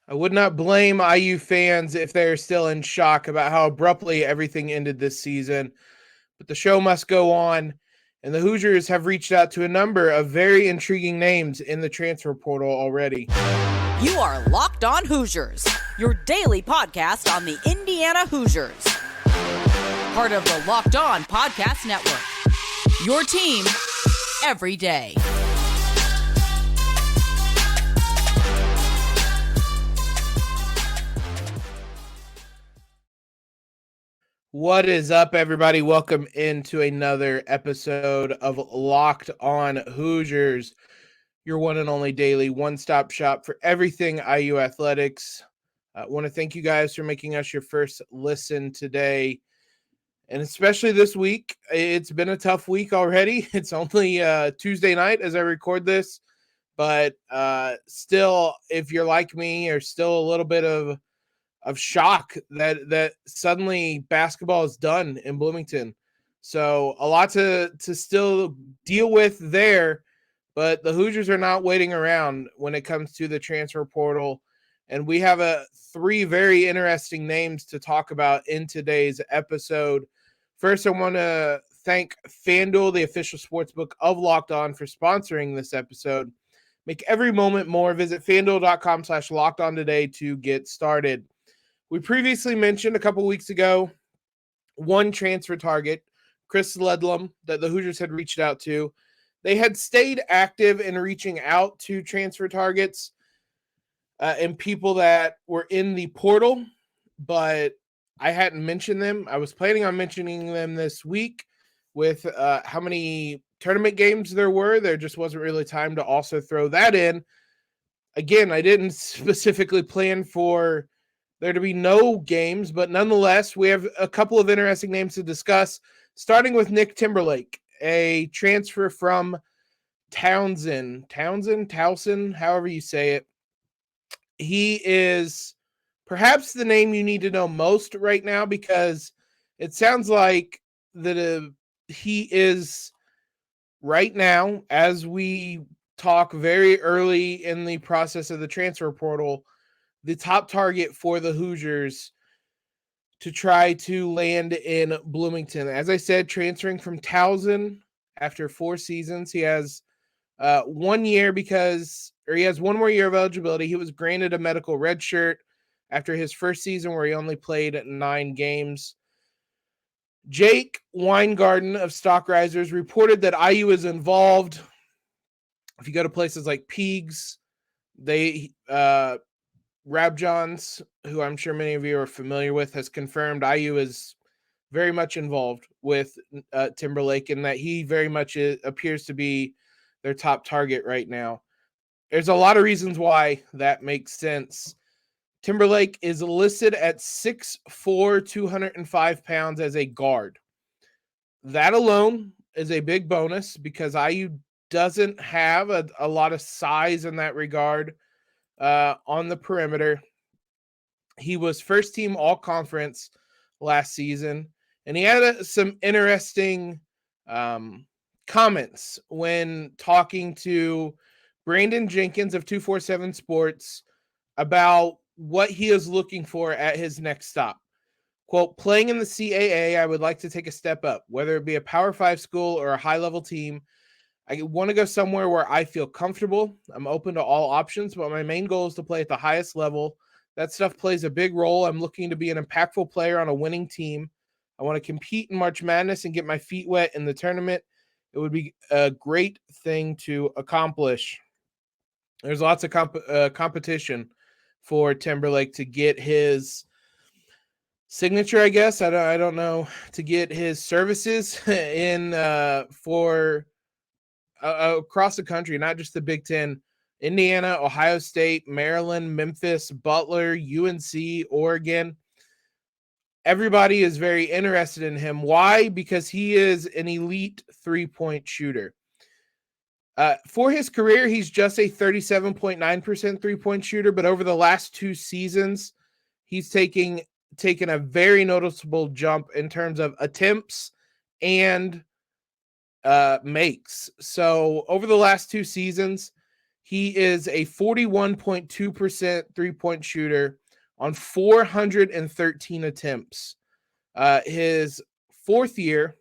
I would not blame IU fans if they're still in shock about how abruptly everything ended this season, but the show must go on, and the Hoosiers have reached out to a number of very intriguing names in the transfer portal already. You are Locked On Hoosiers, your daily podcast on the Indiana Hoosiers. Part of the Locked On Podcast Network, your team every day. What is up, everybody? Welcome into another episode of Locked On Hoosiers, your one and only daily one-stop shop for everything IU athletics. I want to thank you guys for making us your first listen today, and especially this week. It's been a tough week already. It's only Tuesday night as I record this, but still, if you're like me, you're still a little bit of shock that suddenly basketball is done in Bloomington. So a lot to still deal with there, but the Hoosiers are not waiting around when it comes to the transfer portal. And we have three very interesting names to talk about in today's episode. First, I want to thank FanDuel, the official sportsbook of Locked On, for sponsoring this episode. Make every moment more. Visit FanDuel.com/LockedOn today to get started. We previously mentioned a couple weeks ago one transfer target, Chris Ledlum, that the Hoosiers had reached out to. They had stayed active in reaching out to transfer targets and people that were in the portal, but I hadn't mentioned them. I was planning on mentioning them this week with how many tournament games there were. There just wasn't really time to also throw that in. Again, I didn't specifically plan for there to be no games, but nonetheless, we have a couple of interesting names to discuss, starting with Nick Timberlake, a transfer from Towson, however you say it. He is perhaps the name you need to know most right now because it sounds like that he is right now, as we talk very early in the process of the transfer portal, the top target for the Hoosiers to try to land in Bloomington. As I said, transferring from Towson after 4 seasons. He has 1 year he has 1 more year of eligibility. He was granted a medical red shirt after his first season where he only played 9 games. Jake Weingarten of Stock Risers reported that IU is involved. If you go to places like Peegs, they Rabjohns, who I'm sure many of you are familiar with, has confirmed IU is very much involved with Timberlake and that he very much appears to be their top target right now. There's a lot of reasons why that makes sense. Timberlake is listed at 6'4", 205 pounds as a guard. That alone is a big bonus because IU doesn't have a lot of size in that regard. On the perimeter. He was first team all conference last season, and he had some interesting comments when talking to Brandon Jenkins of 247 Sports about what he is looking for at his next stop. Quote, playing in the CAA, I would like to take a step up, whether it be a Power 5 school or a high-level team. I want to go somewhere where I feel comfortable. I'm open to all options, but my main goal is to play at the highest level. That stuff plays a big role. I'm looking to be an impactful player on a winning team. I want to compete in March Madness and get my feet wet in the tournament. It would be a great thing to accomplish. There's lots of competition for Timberlake to get his signature, I guess. I don't know, to get his services in for across the country, not just the Big Ten. Indiana, Ohio State, Maryland, Memphis, Butler, UNC, Oregon. Everybody is very interested in him. Why? Because he is an elite three-point shooter. For his career, he's just a 37.9% three-point shooter, but over the last 2 seasons, he's taken a very noticeable jump in terms of attempts and makes. So over the last 2 seasons, He is a 41.2% three-point shooter on 413 attempts. His fourth year,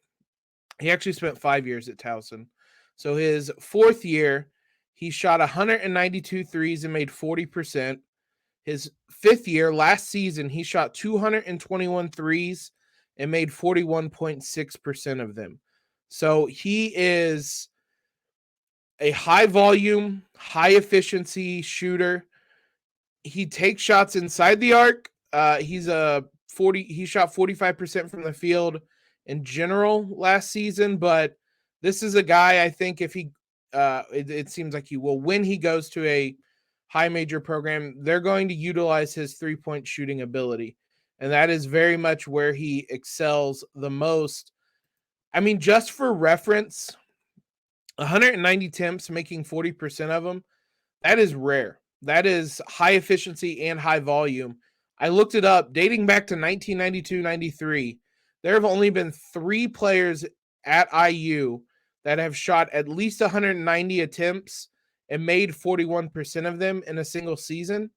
he actually spent 5 years at Towson. So his fourth year, he shot 192 threes and made 40%. His fifth year, last season, he shot 221 threes and made 41.6% of them. So he is a high volume, high efficiency shooter. He takes shots inside the arc. He shot 45% from the field in general last season, but this is a guy I think if he it seems like he will, when he goes to a high major program, they're going to utilize his three-point shooting ability. And that is very much where he excels the most. I mean, just for reference, 190 attempts, making 40% of them, that is rare. That is high efficiency and high volume. I looked it up. Dating back to 1992-93, there have only been 3 players at IU that have shot at least 190 attempts and made 41% of them in a single season.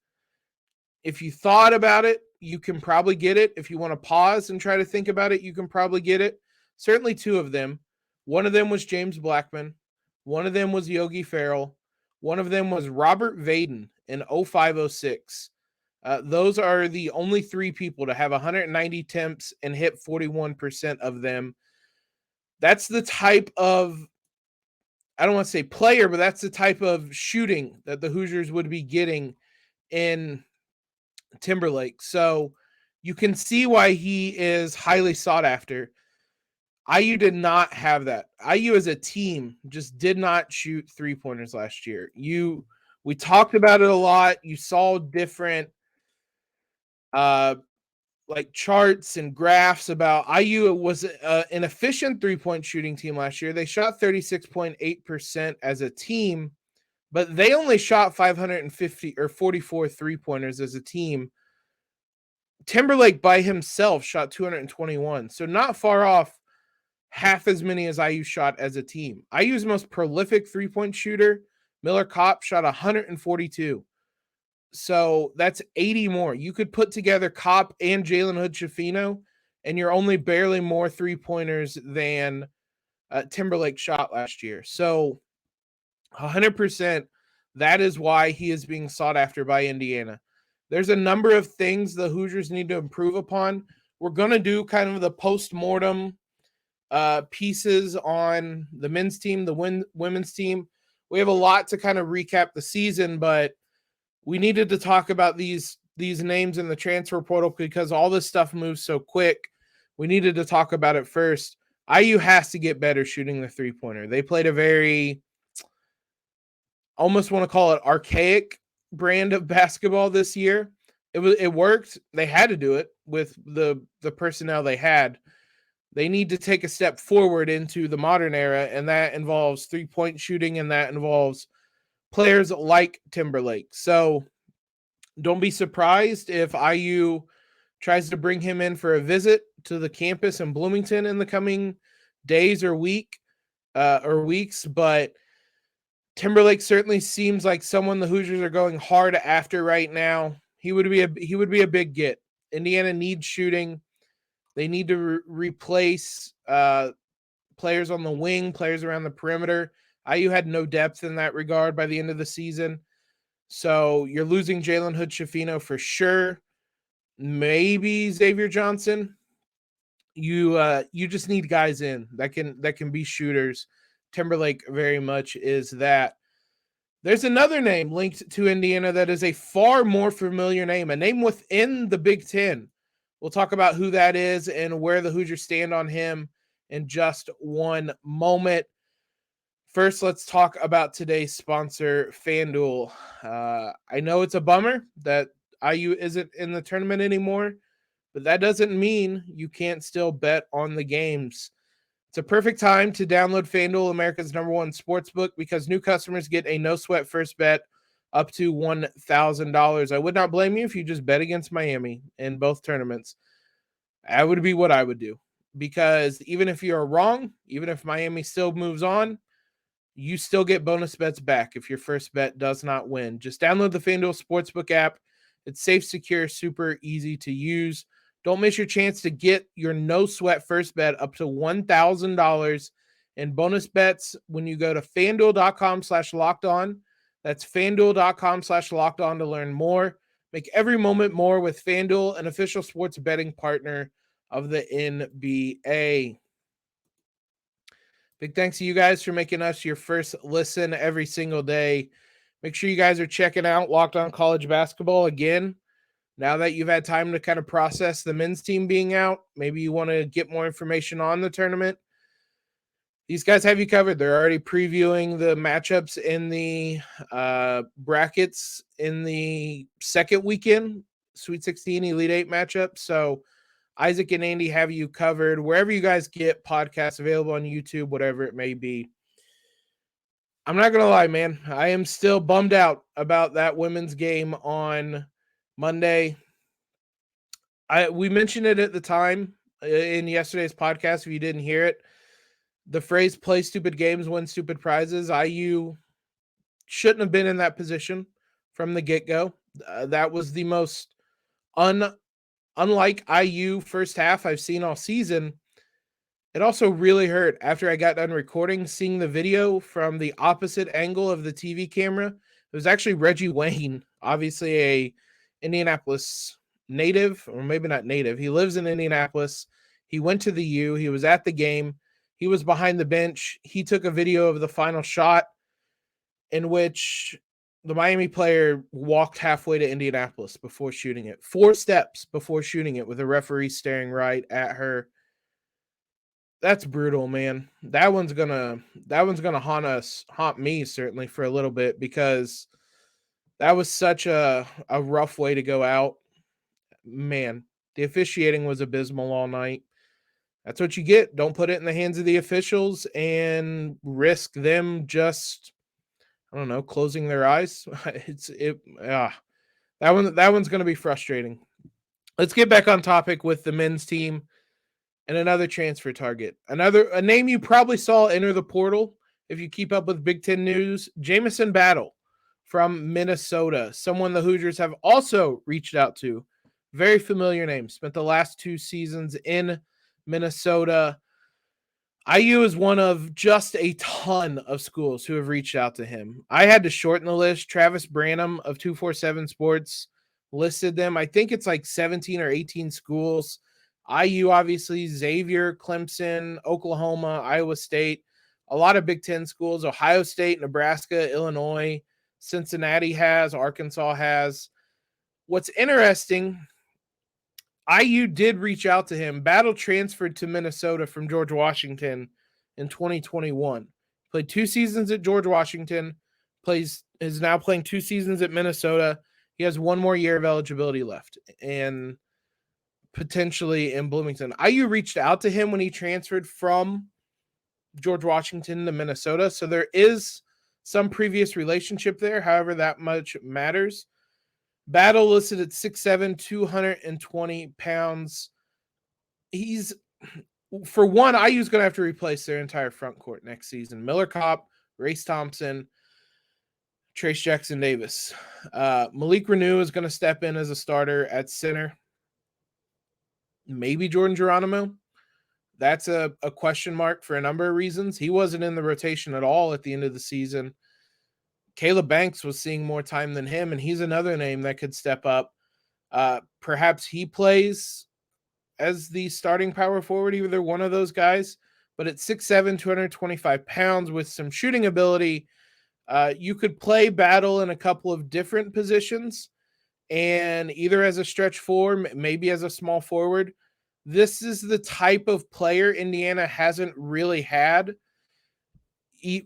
If you thought about it, you can probably get it. If you want to pause and try to think about it, you can probably get it. Certainly 2 of them. One of them was James Blackman. One of them was Yogi Ferrell. One of them was Robert Vaden in 05-06. Those are the only 3 people to have 190 attempts and hit 41% of them. That's the type of, I don't want to say player, but that's the type of shooting that the Hoosiers would be getting in Timberlake. So you can see why he is highly sought after. IU did not have that. IU as a team just did not shoot three-pointers last year. We talked about it a lot. You saw different like charts and graphs about IU was an efficient three-point shooting team last year. They shot 36.8% as a team, but they only shot 550 or 44 three-pointers as a team. Timberlake by himself shot 221, so not far off half as many as IU shot as a team. IU's most prolific three-point shooter, Miller Kopp, shot 142. So that's 80 more. You could put together Kopp and Jalen Hood-Schifino, and you're only barely more three-pointers than Timberlake shot last year. So 100%, that is why he is being sought after by Indiana. There's a number of things the Hoosiers need to improve upon. We're going to do kind of the post-mortem pieces on the men's team, the women's team. We have a lot to kind of recap the season, but we needed to talk about these names in the transfer portal because all this stuff moves so quick. We needed to talk about it first. IU has to get better shooting the three-pointer. They played a very, almost want to call it archaic brand of basketball this year. It worked. They had to do it with the personnel they had. They need to take a step forward into the modern era, and that involves three-point shooting, and that involves players like Timberlake. So don't be surprised if IU tries to bring him in for a visit to the campus in Bloomington in the coming days or weeks. But Timberlake certainly seems like someone the Hoosiers are going hard after right now. He would be a big get. Indiana needs shooting. They need to replace players on the wing, players around the perimeter. IU had no depth in that regard by the end of the season. So you're losing Jalen Hood-Schifino for sure. Maybe Xavier Johnson. You just need guys in that can be shooters. Timberlake very much is that. There's another name linked to Indiana that is a far more familiar name, a name within the Big Ten. We'll talk about who that is and where the Hoosiers stand on him in just one moment. First, let's talk about today's sponsor, FanDuel. I know it's a bummer that IU isn't in the tournament anymore, but that doesn't mean you can't still bet on the games. It's a perfect time to download FanDuel, America's #1 sportsbook, because new customers get a no-sweat first bet up to $1,000. I would not blame you if you just bet against Miami in both tournaments. That would be what I would do, because even if you're wrong, even if Miami still moves on, you still get bonus bets back if your first bet does not win. Just download the FanDuel Sportsbook app. It's safe, secure, super easy to use. Don't miss your chance to get your no-sweat first bet up to $1,000 in bonus bets when you go to FanDuel.com/lockedon. That's FanDuel.com/lockedon to learn more. Make every moment more with FanDuel, an official sports betting partner of the NBA. Big thanks to you guys for making us your first listen every single day. Make sure you guys are checking out Locked On College Basketball again. Now that you've had time to kind of process the men's team being out, maybe you want to get more information on the tournament. These guys have you covered. They're already previewing the matchups in the brackets in the second weekend, Sweet 16, Elite 8 matchup. So Isaac and Andy have you covered wherever you guys get podcasts available on YouTube, whatever it may be. I'm not going to lie, man. I am still bummed out about that women's game on Monday. We mentioned it at the time in yesterday's podcast. If you didn't hear it, the phrase "play stupid games, win stupid prizes." IU shouldn't have been in that position from the get-go. That was the most unlike IU first half I've seen all season. It also really hurt after I got done recording, seeing the video from the opposite angle of the TV camera. It was actually Reggie Wayne, obviously a Indianapolis native, or maybe not native. He lives in Indianapolis. He went to the U. He was at the game. He was behind the bench. He took a video of the final shot in which the Miami player walked halfway to Indianapolis before shooting it. 4 steps before shooting it with a referee staring right at her. That's brutal, man. That one's gonna haunt me certainly for a little bit, because that was such a rough way to go out. Man, the officiating was abysmal all night. That's what you get. Don't put it in the hands of the officials and risk them just, I don't know, closing their eyes. That one's going to be frustrating. Let's get back on topic with the men's team and another transfer target. A name you probably saw enter the portal if you keep up with Big Ten news, Jameson Battle from Minnesota, someone the Hoosiers have also reached out to. Very familiar name. Spent the last 2 seasons in Minnesota. IU is one of just a ton of schools who have reached out to him. I had to shorten the list. Travis Branham of 247 Sports listed them. I think it's like 17 or 18 schools. IU, obviously, Xavier, Clemson, Oklahoma, Iowa State, a lot of Big Ten schools, Ohio State, Nebraska, Illinois, Cincinnati has, Arkansas has. What's interesting, IU did reach out to him. Battle transferred to Minnesota from George Washington in 2021. Played 2 seasons at George Washington, is now playing 2 seasons at Minnesota. He has 1 more year of eligibility left, and potentially in Bloomington. IU reached out to him when he transferred from George Washington to Minnesota, so there is some previous relationship there. However, that much matters. Battle listed at 6'7", 220 pounds. He's, for one, IU's going to have to replace their entire front court next season. Miller Kopp, Race Thompson, Trace Jackson Davis. Malik Renew is going to step in as a starter at center. Maybe Jordan Geronimo. That's a question mark for a number of reasons. He wasn't in the rotation at all at the end of the season. Caleb Banks was seeing more time than him, and he's another name that could step up. Perhaps he plays as the starting power forward, either one of those guys. But at 6'7", 225 pounds with some shooting ability, you could play Battle in a couple of different positions, and either as a stretch four, maybe as a small forward. This is the type of player Indiana hasn't really had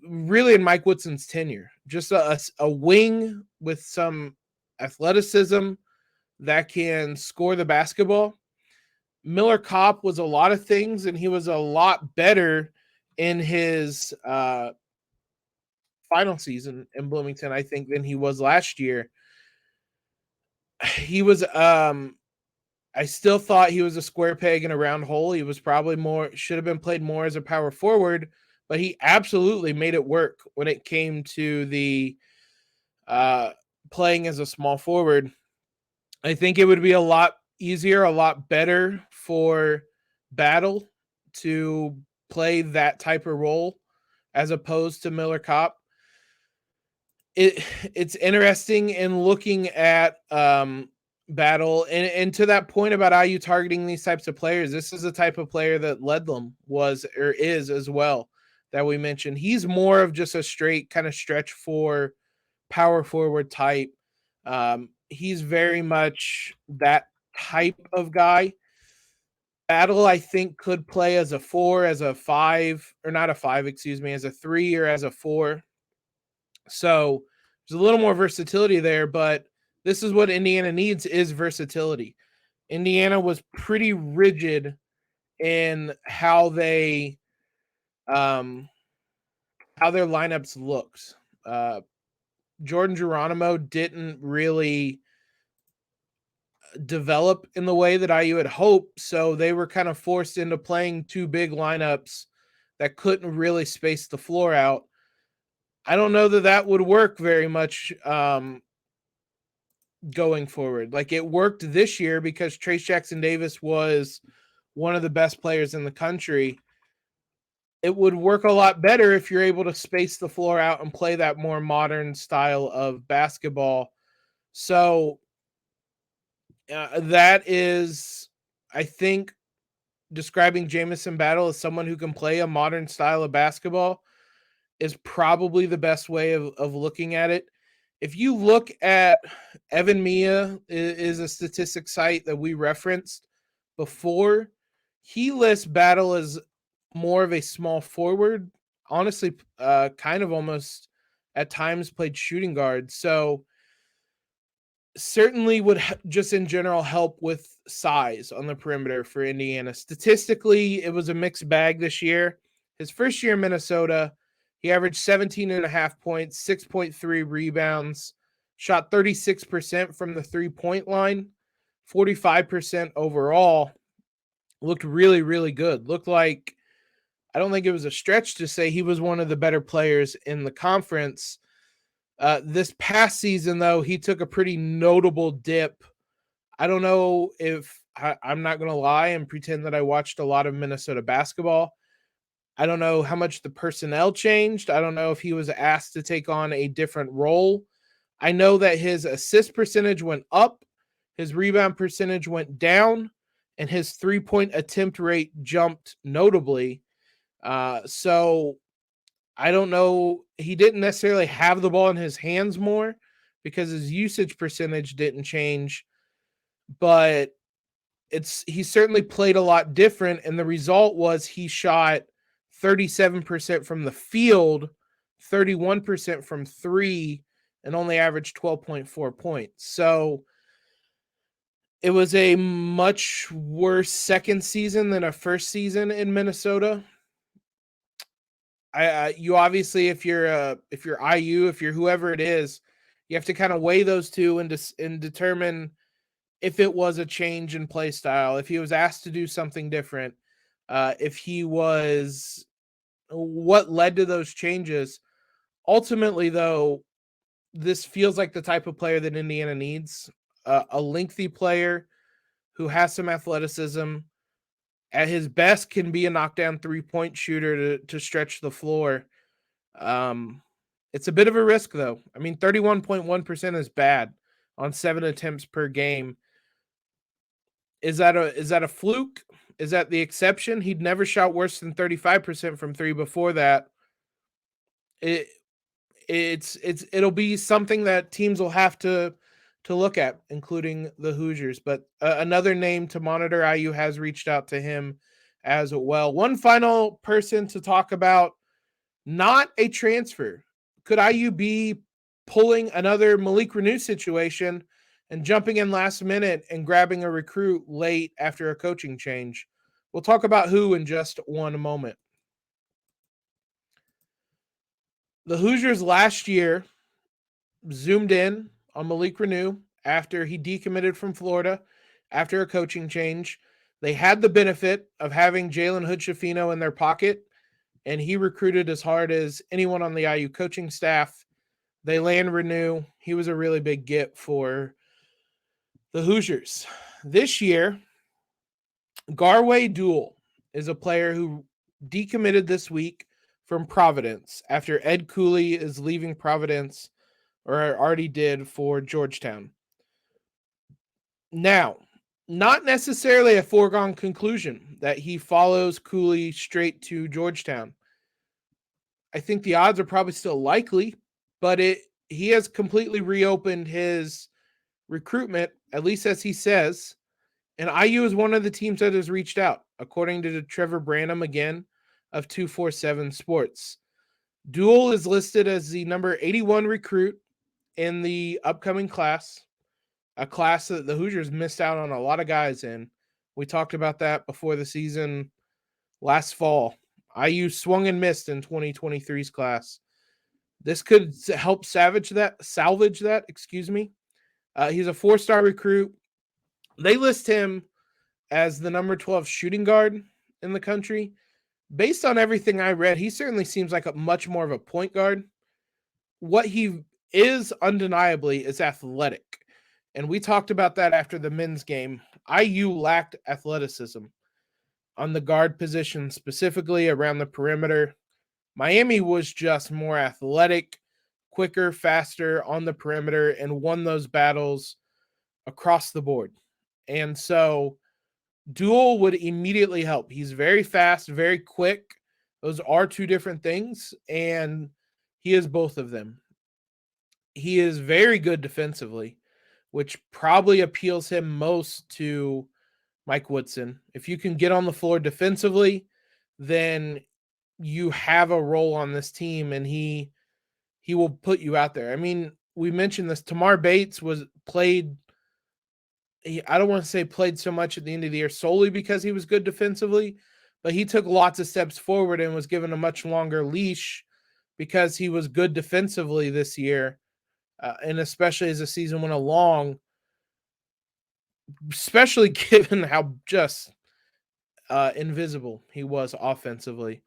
really in Mike Woodson's tenure. Just a wing with some athleticism that can score the basketball. Miller Kopp was a lot of things, and he was a lot better in his final season in Bloomington, I think, than he was last year. He was I still thought he was a square peg in a round hole. He was probably should have been played more as a power forward, but he absolutely made it work when it came to the playing as a small forward. I think it would be a lot easier, a lot better for Battle to play that type of role as opposed to Miller Kopp. It's interesting in looking at Battle and to that point about IU targeting these types of players. This is the type of player that Ledlam was or is as well that we mentioned. He's more of just a straight kind of stretch for power forward type. He's very much that type of guy. Battle, I think, could play as a 4, as a 5, or not a 5, excuse me, as a 3 or as a 4. So there's a little more versatility there, but this is what Indiana needs is versatility. Indiana was pretty rigid in how they how their lineups looked. Jordan Geronimo didn't really develop in the way that IU had hoped, so they were kind of forced into playing two big lineups that couldn't really space the floor out. I don't know that that would work very much going forward. Like it worked this year because Trace Jackson Davis was one of the best players in the country. It would work a lot better if you're able to space the floor out and play that more modern style of basketball. So that is, I think, describing Jameson Battle as someone who can play a modern style of basketball is probably the best way of looking at it. If you look at Evan Mia is a statistic site that we referenced before. He lists Battle as more of a small forward, honestly, kind of almost at times played shooting guard. So certainly would just in general help with size on the perimeter for Indiana. Statistically, it was a mixed bag this year. His first year in Minnesota, he averaged 17.5 points, 6.3 rebounds, shot 36% from the 3-point line, 45% overall. Looked really, really good. Looked like, I don't think it was a stretch to say he was one of the better players in the conference. This past season, though, he took a pretty notable dip. I don't know if I'm not going to lie and pretend that I watched a lot of Minnesota basketball. I don't know how much the personnel changed. I don't know if he was asked to take on a different role. I know that his assist percentage went up, his rebound percentage went down, and his 3-point attempt rate jumped notably. So I don't know. He didn't necessarily have the ball in his hands more because his usage percentage didn't change, but he certainly played a lot different. And the result was he shot 37% from the field, 31% from 3, and only averaged 12.4 points. So it was a much worse second season than a first season in Minnesota. You obviously, if you're IU, if you're whoever it is, you have to kind of weigh those two and determine if it was a change in play style, if he was asked to do something different, if he was, what led to those changes. Ultimately, though, this feels like the type of player that Indiana needs, a lengthy player who has some athleticism, at his best can be a knockdown 3-point shooter to stretch the floor. It's a bit of a risk, though. I mean, 31.1% is bad on 7 attempts per game. Is that a fluke? Is that the exception? He'd never shot worse than 35% from 3 before that. It'll be something that teams will have to look at, including the Hoosiers. But another name to monitor, IU has reached out to him as well. One final person to talk about, not a transfer. Could IU be pulling another Malik Renew situation and jumping in last minute and grabbing a recruit late after a coaching change? We'll talk about who in just one moment. The Hoosiers last year zoomed in on Malik Renew after he decommitted from Florida after a coaching change. They had the benefit of having Jalen Hood-Schifino in their pocket. and he recruited as hard as anyone on the IU coaching staff. They land renew. He was a really big get for the Hoosiers. This year, Garwey Dual is a player who decommitted this week from Providence after Ed Cooley is leaving Providence, or already did, for Georgetown. Now, not necessarily a foregone conclusion that he follows Cooley straight to Georgetown. I think the odds are probably still likely, but he has completely reopened his recruitment, at least as he says. And IU is one of the teams that has reached out, according to Trevor Branham, again, of 247 Sports. Duel is listed as the number 81 recruit in the upcoming class, a class that the Hoosiers missed out on a lot of guys in. We talked about that before the season last fall. IU swung and missed in 2023's class. This could help salvage that. He's a 4-star recruit. They list him as the number 12 shooting guard in the country. Based on everything I read, he certainly seems like a much more of a point guard. What he is undeniably is athletic. And we talked about that after the men's game. IU lacked athleticism on the guard position, specifically around the perimeter. Miami was just more athletic, quicker, faster on the perimeter, and won those battles across the board. And so Duel would immediately help. He's very fast, very quick. Those are two different things, and he is both of them. He is very good defensively, which probably appeals him most to Mike Woodson. If you can get on the floor defensively, then you have a role on this team, and he will put you out there. I mean, we mentioned this. Tamar Bates played I don't want to say played so much at the end of the year solely because he was good defensively, but he took lots of steps forward and was given a much longer leash because he was good defensively this year, and especially as the season went along, especially given how just invisible he was offensively.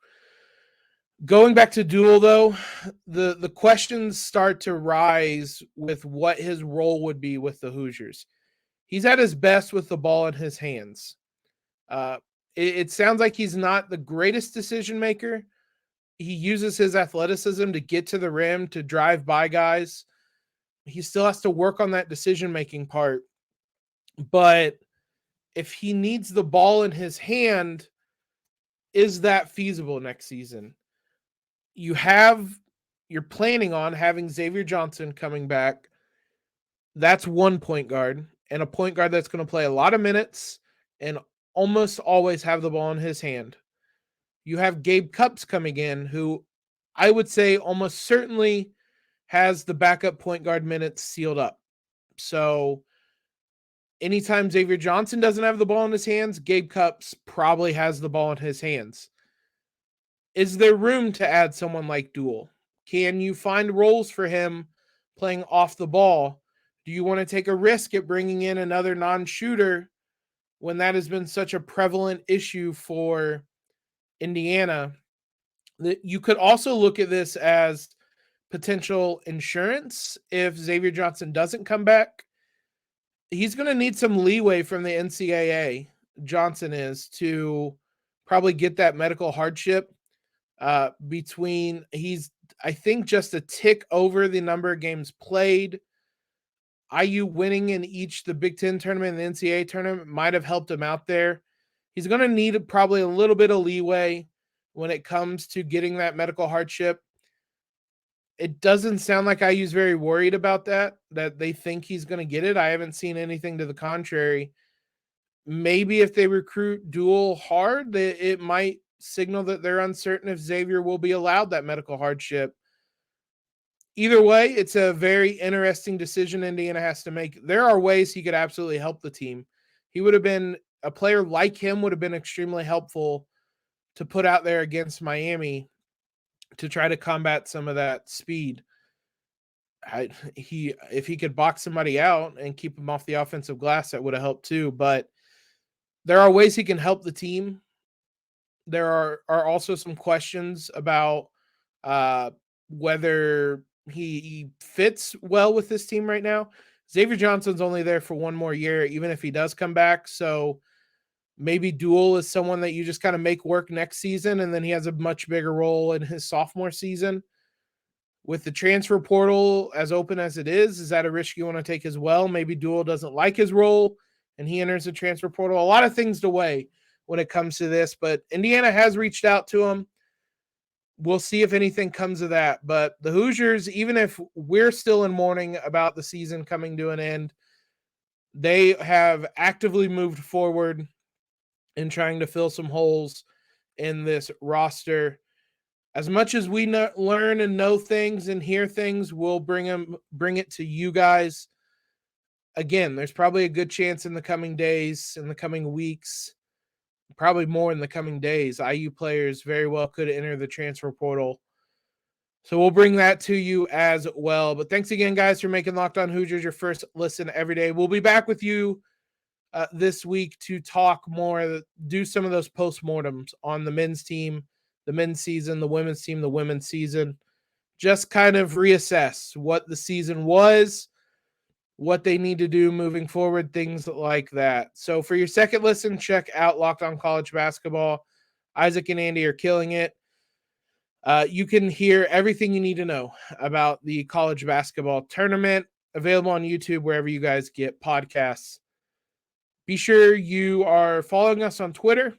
Going back to Duel, though, the questions start to rise with what his role would be with the Hoosiers. He's at his best with the ball in his hands. It sounds like he's not the greatest decision maker. He uses his athleticism to get to the rim, to drive by guys. He still has to work on that decision-making part. But if he needs the ball in his hand, is that feasible next season? You're planning on having Xavier Johnson coming back. That's one point guard, and a point guard that's going to play a lot of minutes and almost always have the ball in his hand. You have Gabe Cupps coming in, who I would say almost certainly has the backup point guard minutes sealed up. So anytime Xavier Johnson doesn't have the ball in his hands, Gabe Cupps probably has the ball in his hands. Is there room to add someone like Duel? Can you find roles for him playing off the ball? Do you want to take a risk at bringing in another non-shooter when that has been such a prevalent issue for Indiana? You could also look at this as potential insurance if Xavier Johnson doesn't come back. He's going to need some leeway from the NCAA, Johnson is, to probably get that medical hardship he's, I think, just a tick over the number of games played. IU winning in the Big Ten tournament and the NCAA tournament might have helped him out there. He's going to need probably a little bit of leeway when it comes to getting that medical hardship. It doesn't sound like IU's very worried about that they think he's going to get it. I haven't seen anything to the contrary. Maybe if they recruit Duel hard, it might signal that they're uncertain if Xavier will be allowed that medical hardship. Either way, it's a very interesting decision Indiana has to make. There are ways he could absolutely help the team. A player like him would have been extremely helpful to put out there against Miami to try to combat some of that speed. If he could box somebody out and keep him off the offensive glass, that would have helped too. But there are ways he can help the team. there are also some questions about whether he fits well with this team right now. Xavier Johnson's only there for one more year, even if he does come back. So maybe Duel is someone that you just kind of make work next season, and then he has a much bigger role in his sophomore season. With the transfer portal as open as it is that a risk you want to take as well? Maybe Duel doesn't like his role and he enters the transfer portal. A lot of things to weigh when it comes to this, but Indiana has reached out to him. We'll see if anything comes of that. But the Hoosiers, even if we're still in mourning about the season coming to an end, they have actively moved forward in trying to fill some holes in this roster. As much as we learn and know things and hear things, we'll bring it to you guys. Again, there's probably a good chance in the coming days, in the coming weeks, probably more in the coming days, IU players very well could enter the transfer portal. So we'll bring that to you as well. But thanks again, guys, for making Locked On Hoosiers your first listen every day. We'll be back with you this week to talk more, do some of those postmortems on the men's team, the men's season, the women's team, the women's season. Just kind of reassess what the season was, what they need to do moving forward, things like that. So for your second listen, check out Locked On College Basketball. Isaac and Andy are killing it. You can hear everything you need to know about the college basketball tournament, available on YouTube, wherever you guys get podcasts. Be sure you are following us on Twitter.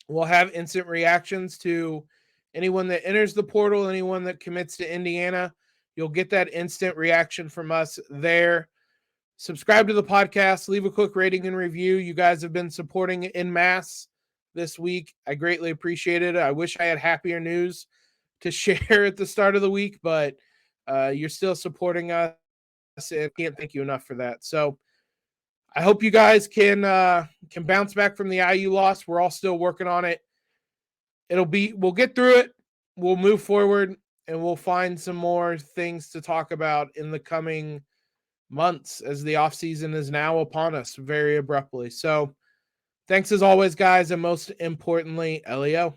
We'll have instant reactions to anyone that enters the portal, anyone that commits to Indiana. You'll get that instant reaction from us there. Subscribe to the podcast. Leave a quick rating and review. You guys have been supporting en masse this week. I greatly appreciate it. I wish I had happier news to share at the start of the week, but you're still supporting us. I can't thank you enough for that. So I hope you guys can bounce back from the IU loss. We're all still working on it. We'll get through it. We'll move forward, and we'll find some more things to talk about in the coming months as the offseason is now upon us very abruptly. So thanks as always, guys, and most importantly, LEO.